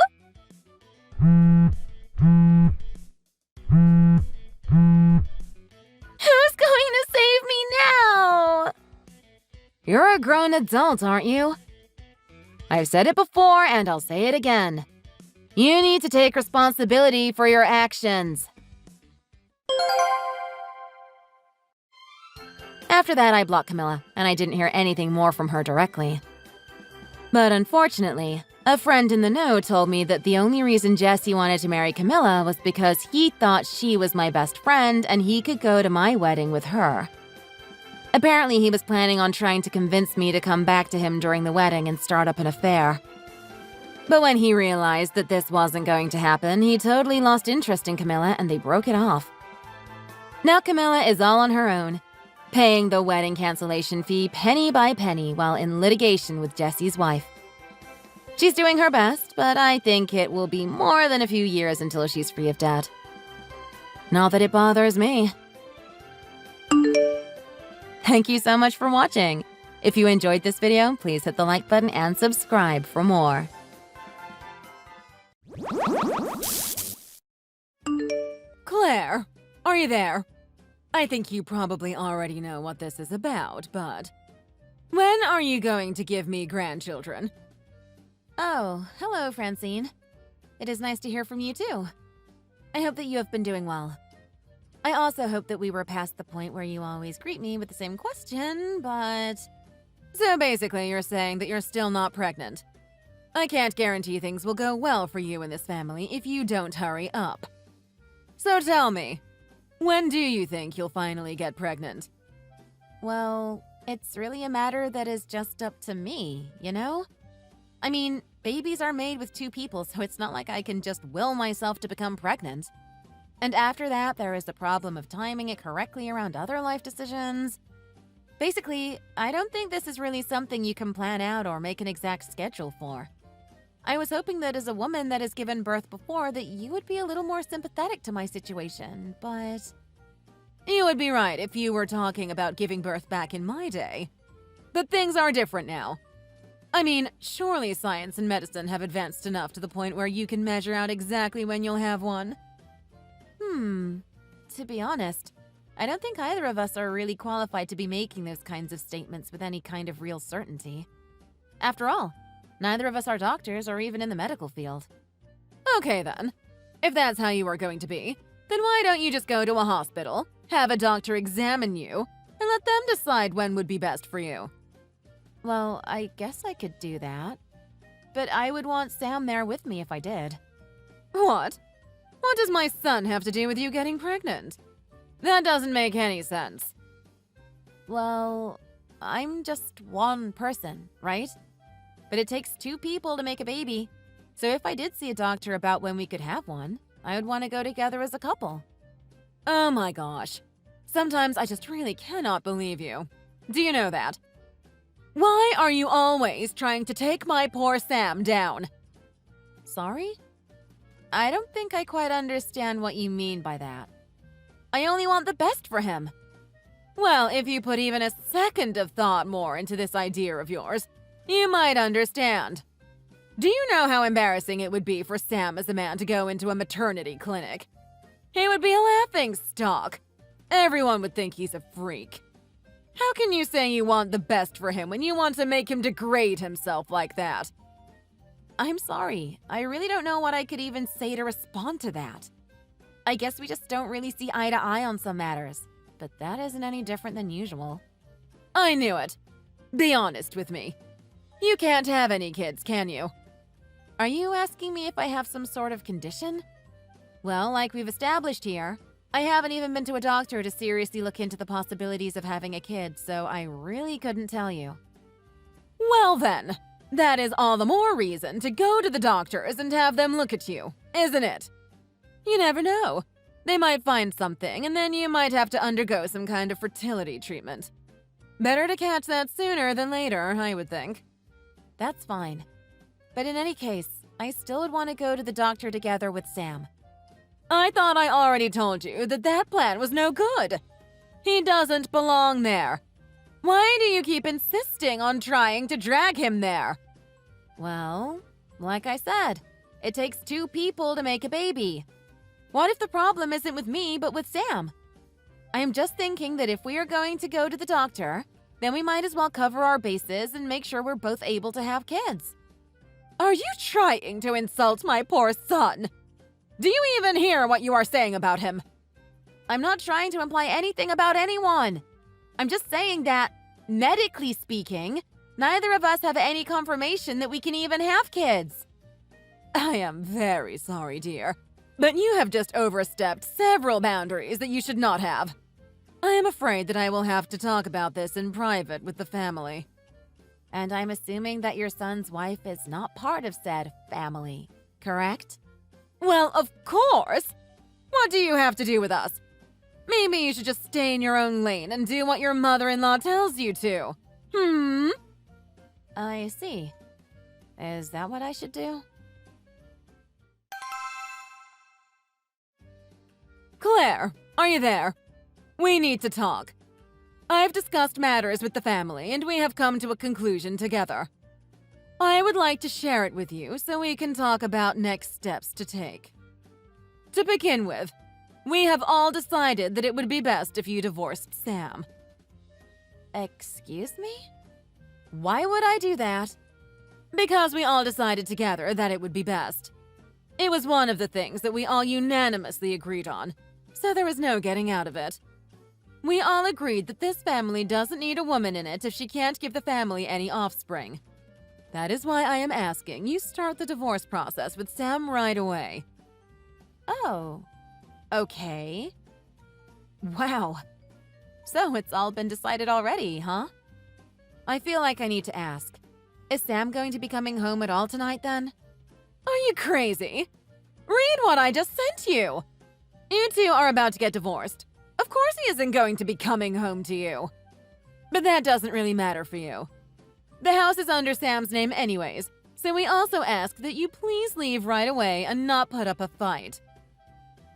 S1: Who's going to save me now?
S2: You're a grown adult, aren't you? I've said it before and I'll say it again. You need to take responsibility for your actions. After that, I blocked Camilla, and I didn't hear anything more from her directly. But unfortunately, a friend in the know told me that the only reason Jesse wanted to marry Camilla was because he thought she was my best friend and he could go to my wedding with her. Apparently, he was planning on trying to convince me to come back to him during the wedding and start up an affair. But when he realized that this wasn't going to happen, he totally lost interest in Camilla and they broke it off. Now Camilla is all on her own, paying the wedding cancellation fee penny by penny while in litigation with Jesse's wife. She's doing her best, but I think it will be more than a few years until she's free of debt. Not that it bothers me. Thank you so much for watching. If you enjoyed this video, please hit the like button and subscribe for more. Claire, are you there? I think you probably already know what this is about, but when are you going to give me grandchildren? Oh, hello, Francine. It is nice to hear from you, too. I hope that you have been doing well. I also hope that we were past the point where you always greet me with the same question, but... So basically, you're saying that you're still not pregnant. I can't guarantee things will go well for you in this family if you don't hurry up. So tell me, when do you think you'll finally get pregnant? Well, it's really a matter that is just up to me, you know? I mean, babies are made with two people, so it's not like I can just will myself to become pregnant. And after that, there is the problem of timing it correctly around other life decisions. Basically, I don't think this is really something you can plan out or make an exact schedule for. I was hoping that as a woman that has given birth before, that you would be a little more sympathetic to my situation, but... You would be right if you were talking about giving birth back in my day.
S3: But things are different now. I mean, surely science and medicine have advanced enough to the point where you can measure out exactly when you'll have one.
S2: To be honest, I don't think either of us are really qualified to be making those kinds of statements with any kind of real certainty. After all, neither of us are doctors or even in the medical field.
S3: Okay then. If that's how you are going to be, then why don't you just go to a hospital, have a doctor examine you, and let them decide when would be best for you?
S2: Well, I guess I could do that. But I would want Sam there with me if I did.
S3: What? What does my son have to do with you getting pregnant? That doesn't make any sense.
S2: Well, I'm just one person, right? But it takes two people to make a baby. So if I did see a doctor about when we could have one, I would want to go together as a couple.
S3: Oh my gosh. Sometimes I just really cannot believe you. Do you know that? Why are you always trying to take my poor Sam down?
S2: Sorry? I don't think I quite understand what you mean by that. I only want the best for him.
S3: Well, if you put even a second of thought more into this idea of yours, you might understand. Do you know how embarrassing it would be for Sam as a man to go into a maternity clinic? He would be a laughing stock. Everyone would think he's a freak. How can you say you want the best for him when you want to make him degrade himself like that?
S2: I'm sorry. I really don't know what I could even say to respond to that. I guess we just don't really see eye to eye on some matters. But that isn't any different than usual.
S3: I knew it. Be honest with me. You can't have any kids, can you?
S2: Are you asking me if I have some sort of condition? Well, like we've established here, I haven't even been to a doctor to seriously look into the possibilities of having a kid, so I really couldn't tell you.
S3: Well then, that is all the more reason to go to the doctors and have them look at you, isn't it? You never know. They might find something, and then you might have to undergo some kind of fertility treatment. Better to catch that sooner than later, I would think.
S2: That's fine. But in any case, I still would want to go to the doctor together with Sam.
S3: I thought I already told you that that plan was no good. He doesn't belong there. Why do you keep insisting on trying to drag him there?
S2: Well, like I said, it takes two people to make a baby. What if the problem isn't with me, but with Sam? I am just thinking that if we are going to go to the doctor, then we might as well cover our bases and make sure we're both able to have kids.
S3: Are you trying to insult my poor son? Do you even hear what you are saying about him?
S2: I'm not trying to imply anything about anyone. I'm just saying that, medically speaking, neither of us have any confirmation that we can even have kids.
S3: I am very sorry, dear, but you have just overstepped several boundaries that you should not have. I am afraid that I will have to talk about this in private with the family.
S2: And I'm assuming that your son's wife is not part of said family, correct?
S3: Well, of course! What do you have to do with us? Maybe you should just stay in your own lane and do what your mother-in-law tells you to.
S2: I see. Is that what I should do?
S3: Claire, are you there? We need to talk. I've discussed matters with the family and we have come to a conclusion together. I would like to share it with you so we can talk about next steps to take. To begin with, we have all decided that it would be best if you divorced Sam.
S2: Excuse me? Why would I do that?
S3: Because we all decided together that it would be best. It was one of the things that we all unanimously agreed on, so there was no getting out of it. We all agreed that this family doesn't need a woman in it if she can't give the family any offspring. That is why I am asking you start the divorce process with Sam right away.
S2: Oh, okay. Wow. So it's all been decided already, huh? I feel like I need to ask. Is Sam going to be coming home at all tonight then?
S3: Are you crazy? Read what I just sent you. You two are about to get divorced. Of course he isn't going to be coming home to you. But that doesn't really matter for you. The house is under Sam's name anyways, so we also ask that you please leave right away and not put up a fight.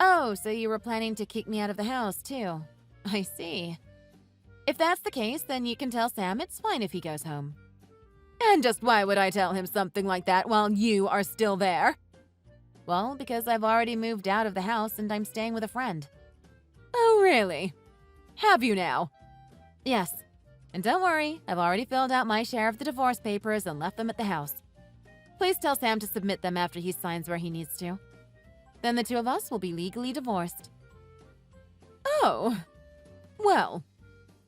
S2: Oh, so you were planning to kick me out of the house too. I see. If that's the case, then you can tell Sam it's fine if he goes home. And just why would I tell him something like that while you are still there? Well, because I've already moved out of the house and I'm staying with a friend. Oh, really? Have you now? Yes. And don't worry, I've already filled out my share of the divorce papers and left them at the house. Please tell Sam to submit them after he signs where he needs to. Then the two of us will be legally divorced. Oh. Well,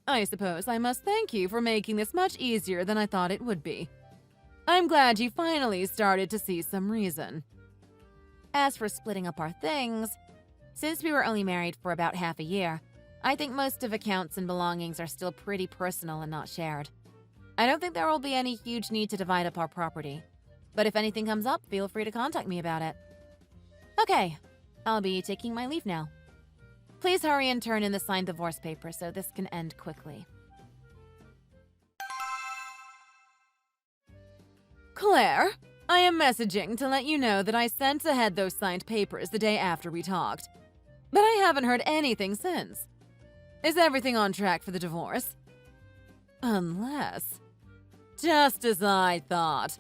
S2: I suppose I must thank you for making this much easier than I thought it would be. I'm glad you finally started to see some reason. As for splitting up our things, since we were only married for about half a year, I think most of accounts and belongings are still pretty personal and not shared. I don't think there will be any huge need to divide up our property. But if anything comes up, feel free to contact me about it. Okay, I'll be taking my leave now. Please hurry and turn in the signed divorce papers so this can end quickly. Claire, I am messaging to let you know that I sent ahead those signed papers the day after we talked. But I haven't heard anything since. Is everything on track for the divorce? Unless... Just as I thought.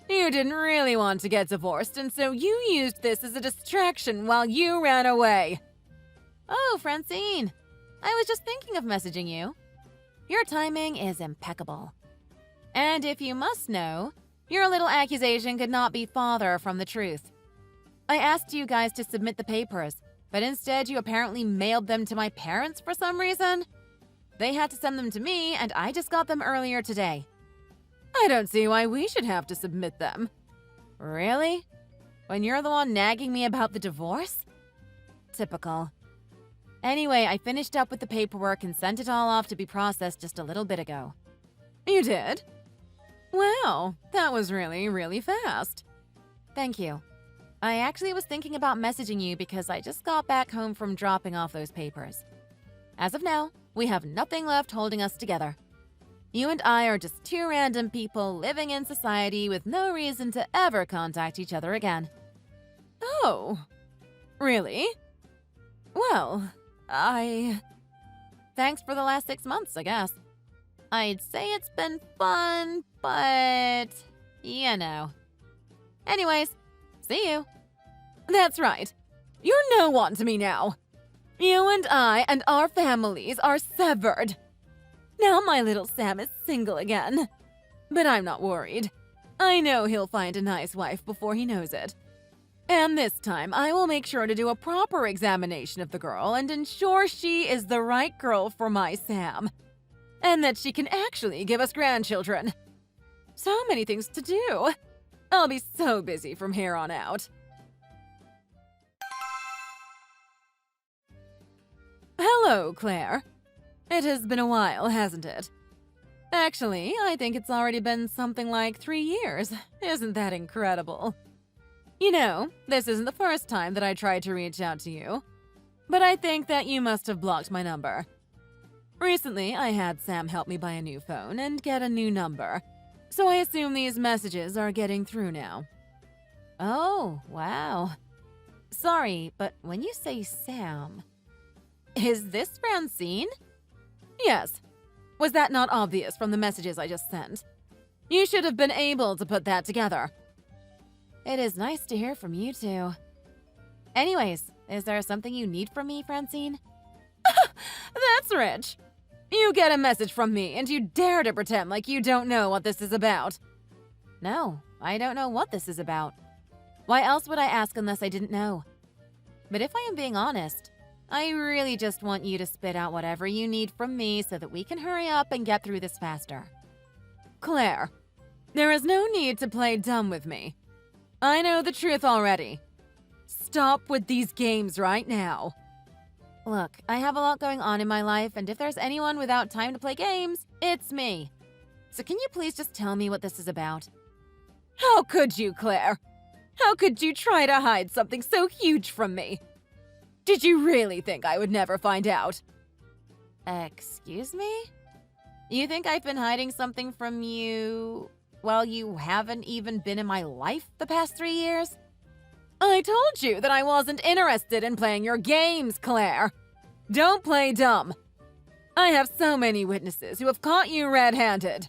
S2: You didn't really want to get divorced, and so you used this as a distraction while you ran away. Oh, Francine. I was just thinking of messaging you. Your timing is impeccable. And if you must know, your little accusation could not be farther from the truth. I asked you guys to submit the papers, but instead you apparently mailed them to my parents for some reason. They had to send them to me, and I just got them earlier today. I don't see why we should have to submit them. Really? When you're the one nagging me about the divorce? Typical. Anyway, I finished up with the paperwork and sent it all off to be processed just a little bit ago. You did? Wow, that was really fast. Thank you. I actually was thinking about messaging you because I just got back home from dropping off those papers. As of now, we have nothing left holding us together. You and I are just two random people living in society with no reason to ever contact each other again. Oh, really? Well, Thanks for the last 6 months, I guess. I'd say it's been fun, but... you know. Anyways, see you. That's right. You're no one to me now. You and I and our families are severed. Now my little Sam is single again. But I'm not worried. I know he'll find a nice wife before he knows it. And this time, I will make sure to do a proper examination of the girl and ensure she is the right girl for my Sam. And that she can actually give us grandchildren. So many things to do. I'll be so busy from here on out. Hello, Claire. It has been a while, hasn't it? Actually, I think it's already been something like 3 years. Isn't that incredible? You know, this isn't the first time that I tried to reach out to you. But I think that you must have blocked my number. Recently, I had Sam help me buy a new phone and get a new number. So I assume these messages are getting through now. Oh, wow. Sorry, but when you say Sam... is this Francine? Yes. Was that not obvious from the messages I just sent? You should have been able to put that together. It is nice to hear from you two. Anyways, is there something you need from me, Francine? That's rich. You get a message from me and you dare to pretend like you don't know what this is about. No, I don't know what this is about. Why else would I ask unless I didn't know? But if I am being honest, I really just want you to spit out whatever you need from me so that we can hurry up and get through this faster. Claire, there is no need to play dumb with me. I know the truth already. Stop with these games right now. Look, I have a lot going on in my life, and if there's anyone without time to play games, it's me. So can you please just tell me what this is about? How could you, Claire? How could you try to hide something so huge from me? Did you really think I would never find out? Excuse me? You think I've been hiding something from you... well, you haven't even been in my life the past 3 years? I told you that I wasn't interested in playing your games, Claire. Don't play dumb.
S3: I have so many witnesses who have caught you red-handed.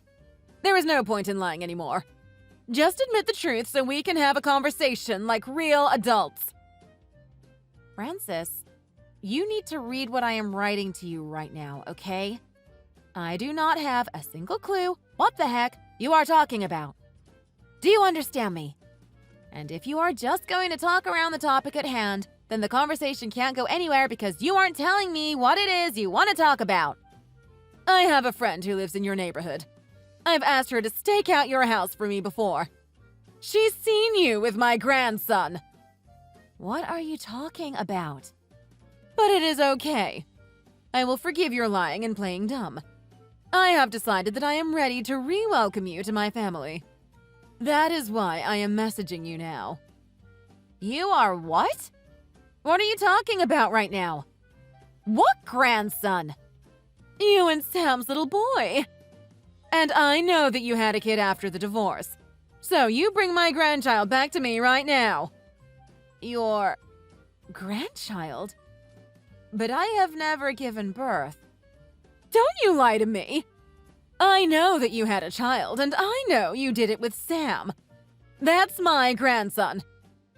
S3: There is no point in lying anymore. Just admit the truth so we can have a conversation like real adults.
S2: Francis, you need to read what I am writing to you right now, okay? I do not have a single clue what the heck you are talking about. Do you understand me? And if you are just going to talk around the topic at hand, then the conversation can't go anywhere because you aren't telling me what it is you want to talk about.
S3: I have a friend who lives in your neighborhood. I've asked her to stake out your house for me before. She's seen you with my grandson.
S2: What are you talking about?
S3: But it is okay. I will forgive your lying and playing dumb. I have decided that I am ready to re-welcome you to my family. That is why I am messaging you now.
S2: You are what? What are you talking about right now? What grandson?
S3: You and Sam's little boy. And I know that you had a kid after the divorce. So you bring my grandchild back to me right now.
S2: Your grandchild? But I have never given birth.
S3: Don't you lie to me. I know that you had a child, and I know you did it with Sam. That's my grandson.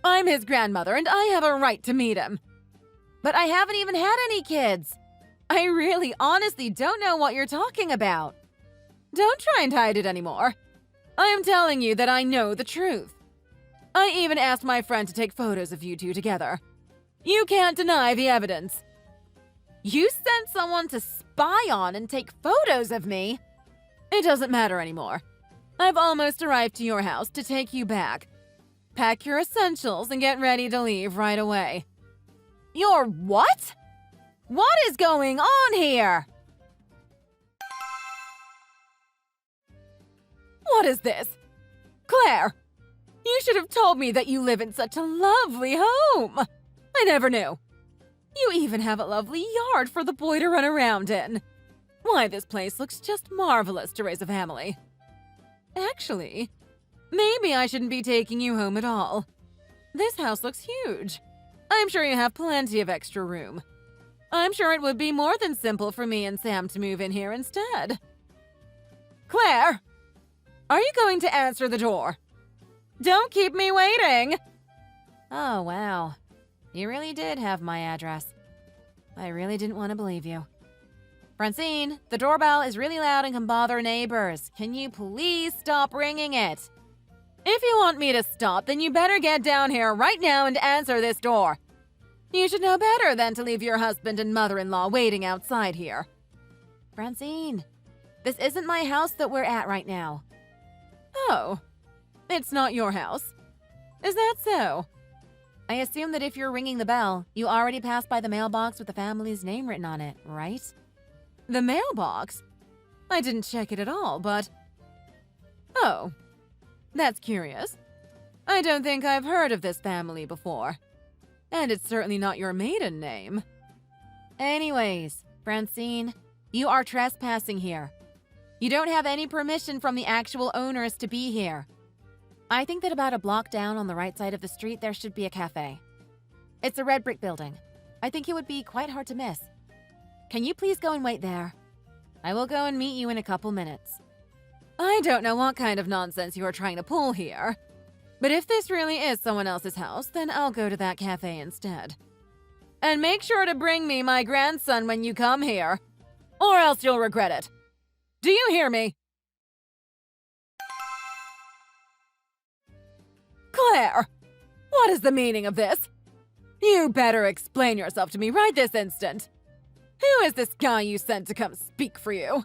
S3: I'm his grandmother, and I have a right to meet him.
S2: But I haven't even had any kids. I really honestly don't know what you're talking about.
S3: Don't try and hide it anymore. I am telling you that I know the truth. I even asked my friend to take photos of you two together. You can't deny the evidence.
S2: You sent someone to spy on and take photos of me?
S3: It doesn't matter anymore. I've almost arrived to your house to take you back. Pack your essentials and get ready to leave right away.
S2: Your what? What is going on here?
S3: What is this? Claire, you should have told me that you live in such a lovely home. I never knew. You even have a lovely yard for the boy to run around in. Why, this place looks just marvelous to raise a family. Actually, maybe I shouldn't be taking you home at all. This house looks huge. I'm sure you have plenty of extra room. I'm sure it would be more than simple for me and Sam to move in here instead. Claire, are you going to answer the door? Don't keep me waiting!
S2: Oh, wow. You really did have my address. I really didn't want to believe you. Francine, the doorbell is really loud and can bother neighbors. Can you please stop ringing it?
S3: If you want me to stop, then you better get down here right now and answer this door. You should know better than to leave your husband and mother-in-law waiting outside here.
S2: Francine, this isn't my house that we're at right now.
S3: Oh, it's not your house. Is that so?
S2: I assume that if you're ringing the bell, you already passed by the mailbox with the family's name written on it, right?
S3: The mailbox? I didn't check it at all, but... Oh, that's curious. I don't think I've heard of this family before. And it's certainly not your maiden name.
S2: Anyways, Francine, you are trespassing here. You don't have any permission from the actual owners to be here. I think that about a block down on the right side of the street there should be a cafe. It's a red brick building. I think it would be quite hard to miss. Can you please go and wait there? I will go and meet you in a couple minutes.
S3: I don't know what kind of nonsense you are trying to pull here. But if this really is someone else's house, then I'll go to that cafe instead. And make sure to bring me my grandson when you come here, or else you'll regret it. Do you hear me? Claire, what is the meaning of this? You better explain yourself to me right this instant. Who is this guy you sent to come speak for you?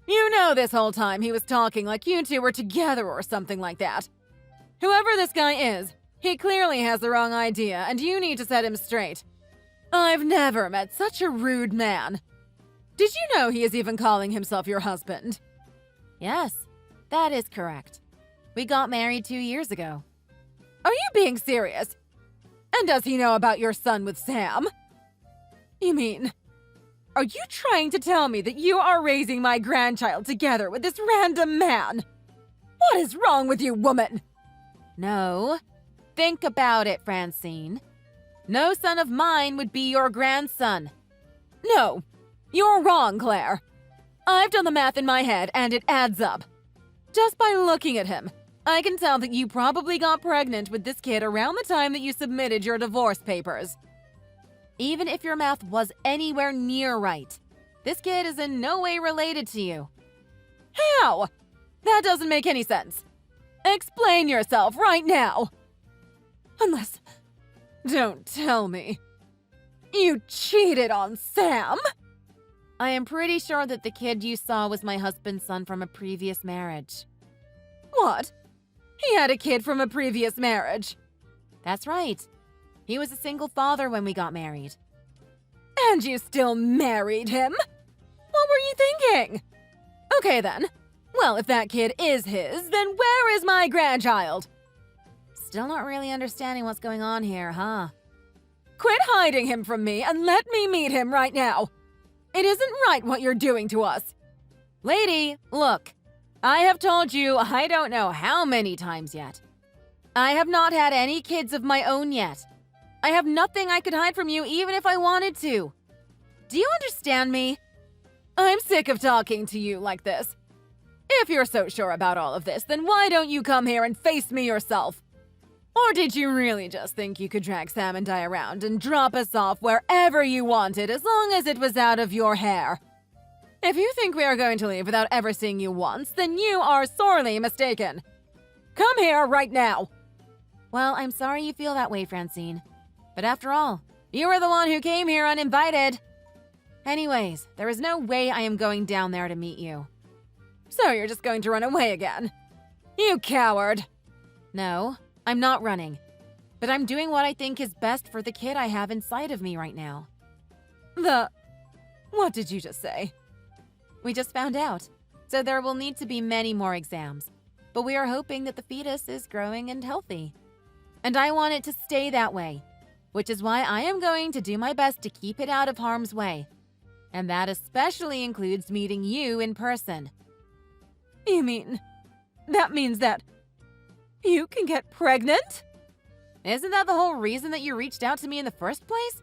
S3: You know this whole time he was talking like you two were together or something like that. Whoever this guy is, he clearly has the wrong idea and you need to set him straight. I've never met such a rude man. Did you know he is even calling himself your husband?
S2: Yes, that is correct. We got married 2 years ago.
S3: Are you being serious? And does he know about your son with Sam? You mean, are you trying to tell me that you are raising my grandchild together with this random man? What is wrong with you, woman?
S2: No. Think about it, Francine. No son of mine would be your grandson.
S3: No, You're wrong, Claire. I've done the math in my head, and it adds up. Just by looking at him, I can tell that you probably got pregnant with this kid around the time that you submitted your divorce papers.
S2: Even if your math was anywhere near right, this kid is in no way related to you.
S3: How? That doesn't make any sense. Explain yourself right now. Unless... Don't tell me. You cheated on Sam?
S2: I am pretty sure that the kid you saw was my husband's son from a previous marriage.
S3: What? He had a kid from a previous marriage.
S2: That's right. He was a single father when we got married.
S3: And you still married him? What were you thinking? Okay then. Well, if that kid is his, then where is my grandchild?
S2: Still not really understanding what's going on here, huh?
S3: Quit hiding him from me and let me meet him right now. It isn't right what you're doing to us.
S2: Lady, look. I have told you I don't know how many times yet. I have not had any kids of my own yet. I have nothing I could hide from you even if I wanted to. Do you understand me?
S3: I'm sick of talking to you like this. If you're so sure about all of this, then why don't you come here and face me yourself? Or did you really just think you could drag Sam and I around and drop us off wherever you wanted as long as it was out of your hair? If you think we are going to leave without ever seeing you once, then you are sorely mistaken. Come here right now.
S2: Well, I'm sorry you feel that way, Francine. But after all, you were the one who came here uninvited. Anyways, there is no way I am going down there to meet you.
S3: So you're just going to run away again? You coward!
S2: No, I'm not running. But I'm doing what I think is best for the kid I have inside of me right now.
S3: What did you just say?
S2: We just found out. So there will need to be many more exams. But we are hoping that the fetus is growing and healthy. And I want it to stay that way. Which is why I am going to do my best to keep it out of harm's way. And that especially includes meeting you in person.
S3: You mean, that means that you can get pregnant?
S2: Isn't that the whole reason that you reached out to me in the first place?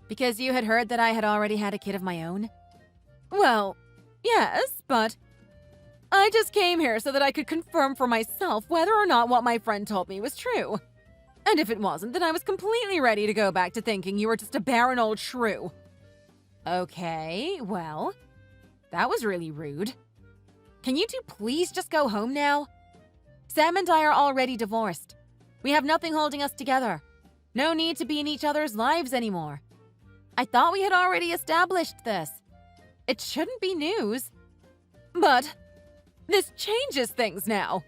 S2: Because you had heard that I had already had a kid of my own?
S3: Well, yes, but I just came here so that I could confirm for myself whether or not what my friend told me was true. And if it wasn't, then I was completely ready to go back to thinking you were just a barren old shrew.
S2: Okay, well, that was really rude. Can you two please just go home now? Sam and I are already divorced. We have nothing holding us together. No need to be in each other's lives anymore. I thought we had already established this. It shouldn't be news.
S3: But this changes things now.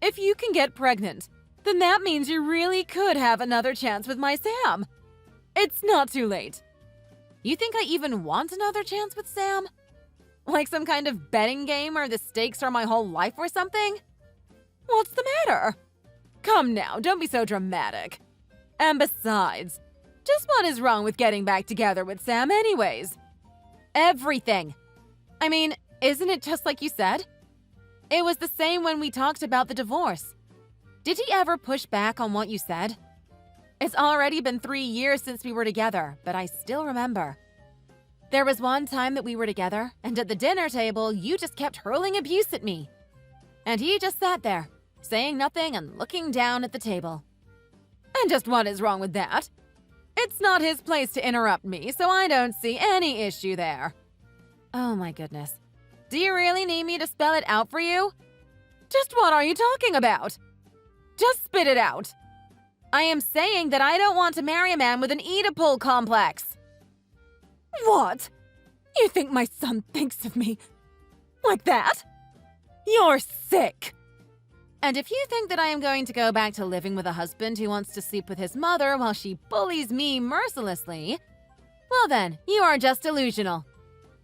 S3: If you can get pregnant, then that means you really could have another chance with my Sam. It's not too late.
S2: You think I even want another chance with Sam? Like some kind of betting game where the stakes are my whole life or something?
S3: What's the matter? Come now, don't be so dramatic. And besides, just what is wrong with getting back together with Sam anyways?
S2: Everything. I mean, isn't it just like you said? It was the same when we talked about the divorce. Did he ever push back on what you said? It's already been 3 years since we were together, but I still remember. There was one time that we were together, and at the dinner table, you just kept hurling abuse at me. And he just sat there, saying nothing and looking down at the table.
S3: And just what is wrong with that? It's not his place to interrupt me, so I don't see any issue there.
S2: Oh my goodness. Do you really need me to spell it out for you?
S3: Just what are you talking about? Just spit it out.
S2: I am saying that I don't want to marry a man with an Oedipal complex.
S3: What? You think my son thinks of me like that? You're sick.
S2: And if you think that I am going to go back to living with a husband who wants to sleep with his mother while she bullies me mercilessly, well then, you are just delusional.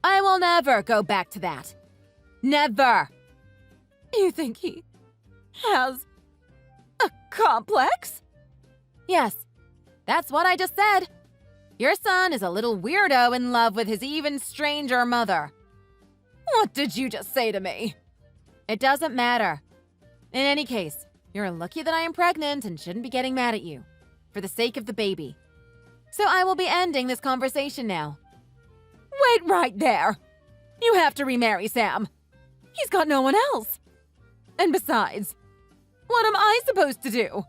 S2: I will never go back to that. Never.
S3: You think he has a complex?
S2: Yes, that's what I just said. Your son is a little weirdo in love with his even stranger mother.
S3: What did you just say to me?
S2: It doesn't matter. In any case, you're lucky that I am pregnant and shouldn't be getting mad at you, for the sake of the baby. So I will be ending this conversation now.
S3: Wait right there! You have to remarry Sam. He's got no one else. And besides, what am I supposed to do?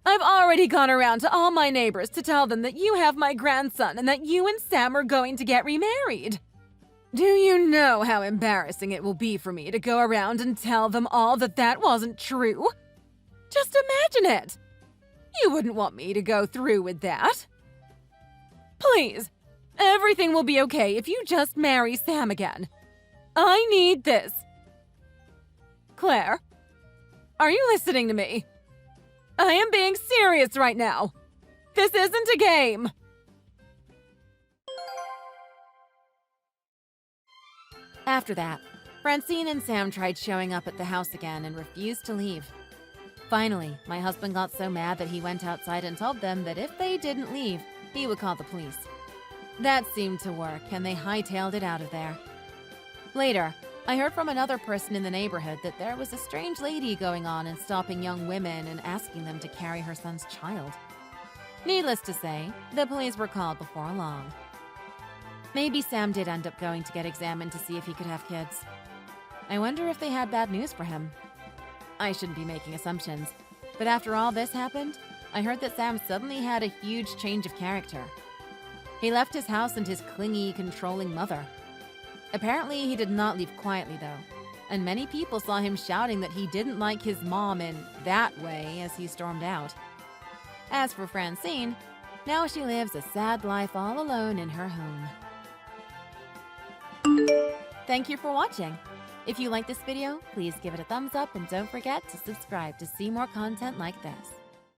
S3: I've already gone around to all my neighbors to tell them that you have my grandson and that you and Sam are going to get remarried. Do you know how embarrassing it will be for me to go around and tell them all that that wasn't true? Just imagine it! You wouldn't want me to go through with that. Please, everything will be okay if you just marry Sam again. I need this. Claire, are you listening to me? I am being serious right now. This isn't a game.
S2: After that, Francine and Sam tried showing up at the house again and refused to leave. Finally, my husband got so mad that he went outside and told them that if they didn't leave, he would call the police. That seemed to work, and they hightailed it out of there. Later, I heard from another person in the neighborhood that there was a strange lady going on and stopping young women and asking them to carry her son's child. Needless to say, the police were called before long. Maybe Sam did end up going to get examined to see if he could have kids. I wonder if they had bad news for him. I shouldn't be making assumptions, but after all this happened, I heard that Sam suddenly had a huge change of character. He left his house and his clingy, controlling mother. Apparently, he did not leave quietly, though, and many people saw him shouting that he didn't like his mom in that way as he stormed out. As for Francine, now she lives a sad life all alone in her home. Thank you for watching. If you like this video, please give it a thumbs up and don't forget to subscribe to see more content like this.